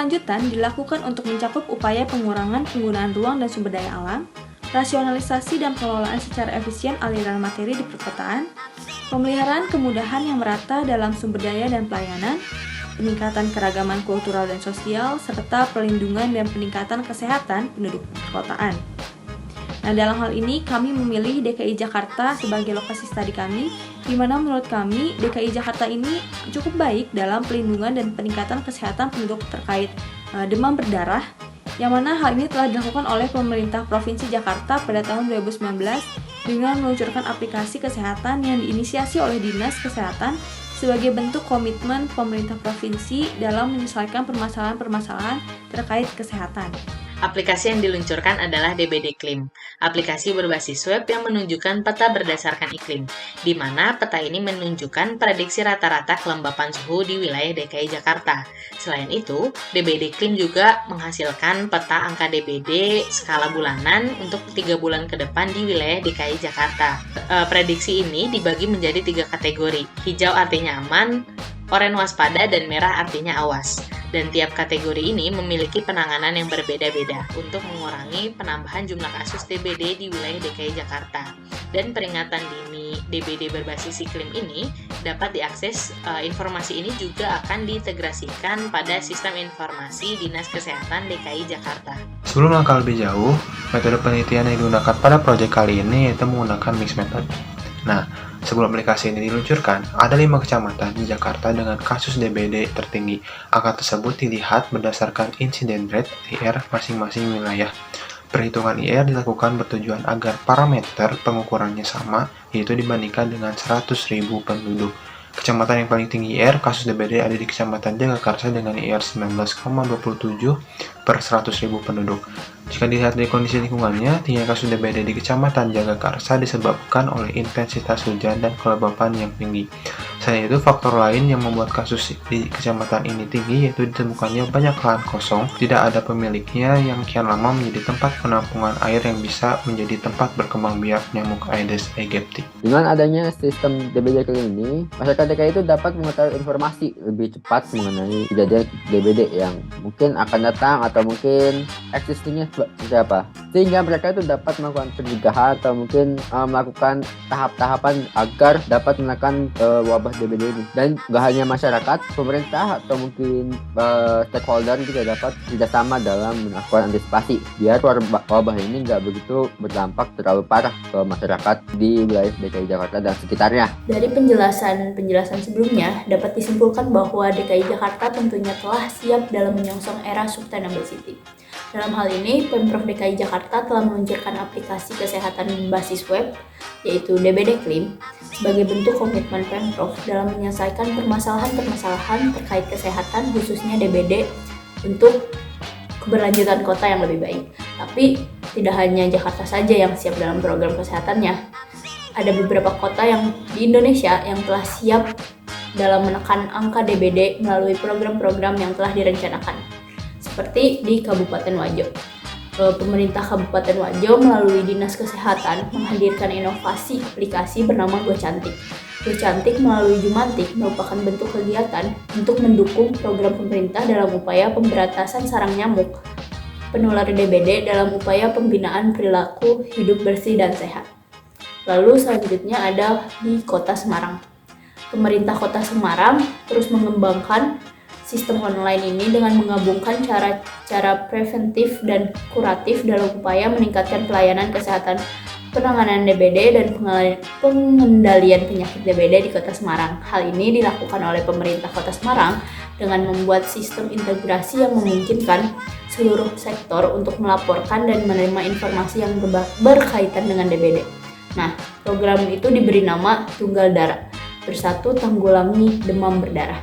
lanjutan dilakukan untuk mencakup upaya pengurangan penggunaan ruang dan sumber daya alam, rasionalisasi dan pengelolaan secara efisien aliran materi di perkotaan, pemeliharaan kemudahan yang merata dalam sumber daya dan pelayanan, peningkatan keragaman kultural dan sosial, serta perlindungan dan peningkatan kesehatan penduduk perkotaan. Nah, dalam hal ini kami memilih DKI Jakarta sebagai lokasi studi kami, di mana menurut kami DKI Jakarta ini cukup baik dalam pelindungan dan peningkatan kesehatan penduduk terkait demam berdarah, yang mana hal ini telah dilakukan oleh pemerintah Provinsi Jakarta pada tahun 2019 dengan meluncurkan aplikasi kesehatan yang diinisiasi oleh Dinas Kesehatan sebagai bentuk komitmen pemerintah provinsi dalam menyelesaikan permasalahan-permasalahan terkait kesehatan. Aplikasi yang diluncurkan adalah DBD Klim, aplikasi berbasis web yang menunjukkan peta berdasarkan iklim, di mana peta ini menunjukkan prediksi rata-rata kelembapan suhu di wilayah DKI Jakarta. Selain itu, DBD Klim juga menghasilkan peta angka DBD skala bulanan untuk 3 bulan ke depan di wilayah DKI Jakarta. Prediksi ini dibagi menjadi 3 kategori, hijau artinya aman, oranye waspada, dan merah artinya awas. Dan tiap kategori ini memiliki penanganan yang berbeda-beda untuk mengurangi penambahan jumlah kasus DBD di wilayah DKI Jakarta. Dan peringatan dini DBD berbasis iklim ini dapat diakses, informasi ini juga akan diintegrasikan pada sistem informasi Dinas Kesehatan DKI Jakarta. Sebelum langkah lebih jauh, metode penelitian yang digunakan pada proyek kali ini yaitu menggunakan mixed method. Nah, sebelum aplikasi ini diluncurkan, ada 5 kecamatan di Jakarta dengan kasus DBD tertinggi. Angka tersebut dilihat berdasarkan incident rate IR masing-masing wilayah. Perhitungan IR dilakukan bertujuan agar parameter pengukurannya sama, yaitu dibandingkan dengan 100.000 penduduk. Kecamatan yang paling tinggi IR kasus DBD ada di Kecamatan Jagakarsa dengan IR 19,27 per 100.000 penduduk. Jika dilihat dari kondisi lingkungannya, tingginya kasus DBD di Kecamatan Jagakarsa disebabkan oleh intensitas hujan dan kelembapan yang tinggi. Selain itu, faktor lain yang membuat kasus di kecamatan ini tinggi yaitu ditemukannya banyak lahan kosong, tidak ada pemiliknya yang kian lama menjadi tempat penampungan air yang bisa menjadi tempat berkembang biak nyamuk Aedes aegypti. Dengan adanya sistem DBD kali ini, masyarakat DKI itu dapat mengetahui informasi lebih cepat mengenai kejadian DBD yang mungkin akan datang atau mungkin existingnya seperti apa. Sehingga mereka itu dapat melakukan pencegahan atau mungkin melakukan tahap-tahapan agar dapat menekan wabah DBD ini. Dan gak hanya masyarakat, pemerintah atau mungkin stakeholder juga dapat kerjasama dalam melakukan antisipasi biar wabah ini gak begitu berdampak terlalu parah ke masyarakat di wilayah DKI Jakarta dan sekitarnya. Dari penjelasan sebelumnya, dapat disimpulkan bahwa DKI Jakarta tentunya telah siap dalam menyongsong era sustainable city. Dalam hal ini, Pemprov DKI Jakarta telah meluncurkan aplikasi kesehatan berbasis web, yaitu DBD Klim, sebagai bentuk komitmen Pemprov dalam menyelesaikan permasalahan-permasalahan terkait kesehatan, khususnya DBD, untuk keberlanjutan kota yang lebih baik. Tapi, tidak hanya Jakarta saja yang siap dalam program kesehatannya. Ada beberapa kota yang di Indonesia yang telah siap dalam menekan angka DBD melalui program-program yang telah direncanakan. Seperti di Kabupaten Wajo. Pemerintah Kabupaten Wajo melalui Dinas Kesehatan menghadirkan inovasi aplikasi bernama Go Cantik. Go Cantik melalui Jumantik merupakan bentuk kegiatan untuk mendukung program pemerintah dalam upaya pemberantasan sarang nyamuk penular DBD dalam upaya pembinaan perilaku hidup bersih dan sehat. Lalu selanjutnya ada di Kota Semarang. Pemerintah Kota Semarang terus mengembangkan sistem online ini dengan menggabungkan cara preventif dan kuratif dalam upaya meningkatkan pelayanan kesehatan, penanganan DBD, dan pengendalian penyakit DBD di Kota Semarang. Hal ini dilakukan oleh pemerintah Kota Semarang dengan membuat sistem integrasi yang memungkinkan seluruh sektor untuk melaporkan dan menerima informasi yang berkaitan dengan DBD. Nah, program itu diberi nama Tunggal Darah, Bersatu Tanggulangi Demam Berdarah.